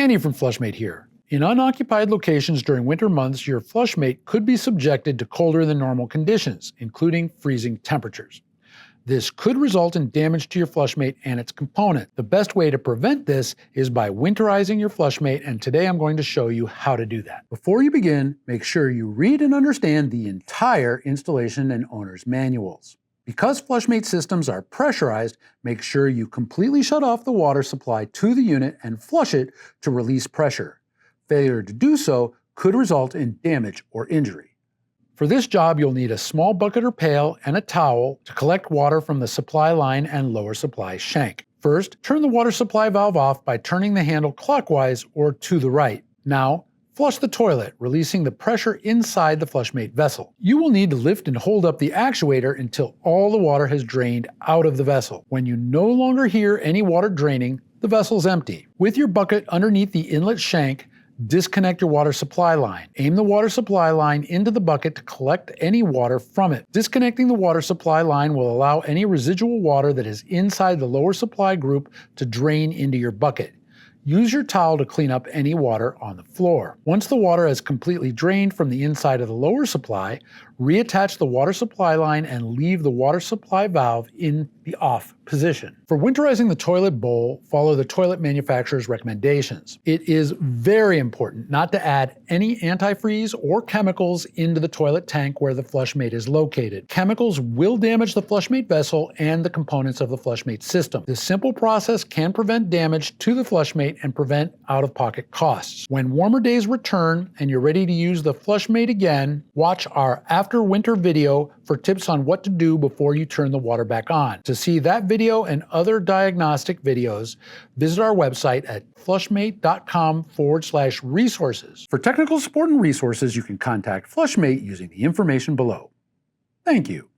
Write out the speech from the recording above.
Andy from Flushmate here. In unoccupied locations during winter months, your Flushmate could be subjected to colder than normal conditions, including freezing temperatures. This could result in damage to your Flushmate and its component. The best way to prevent this is by winterizing your Flushmate, and today I'm going to show you how to do that. Before you begin, make sure you read and understand the entire installation and owner's manuals. Because Flushmate systems are pressurized, make sure you completely shut off the water supply to the unit and flush it to release pressure. Failure to do so could result in damage or injury. For this job, you'll need a small bucket or pail and a towel to collect water from the supply line and lower supply shank. First, turn the water supply valve off by turning the handle clockwise or to the right. Now, flush the toilet, releasing the pressure inside the Flushmate vessel. You will need to lift and hold up the actuator until all the water has drained out of the vessel. When you no longer hear any water draining, the vessel's empty. With your bucket underneath the inlet shank, disconnect your water supply line. Aim the water supply line into the bucket to collect any water from it. Disconnecting the water supply line will allow any residual water that is inside the lower supply group to drain into your bucket. Use your towel to clean up any water on the floor. Once the water has completely drained from the inside of the lower supply, reattach the water supply line and leave the water supply valve in the off position. For winterizing the toilet bowl, follow the toilet manufacturer's recommendations. It is very important not to add any antifreeze or chemicals into the toilet tank where the Flushmate is located. Chemicals will damage the Flushmate vessel and the components of the Flushmate system. This simple process can prevent damage to the Flushmate and prevent out-of-pocket costs. When warmer days return and you're ready to use the Flushmate again, watch our After Winter video for tips on what to do before you turn the water back on. To see that video and other diagnostic videos, visit our website at flushmate.com/resources. For technical support and resources, you can contact Flushmate using the information below. Thank you.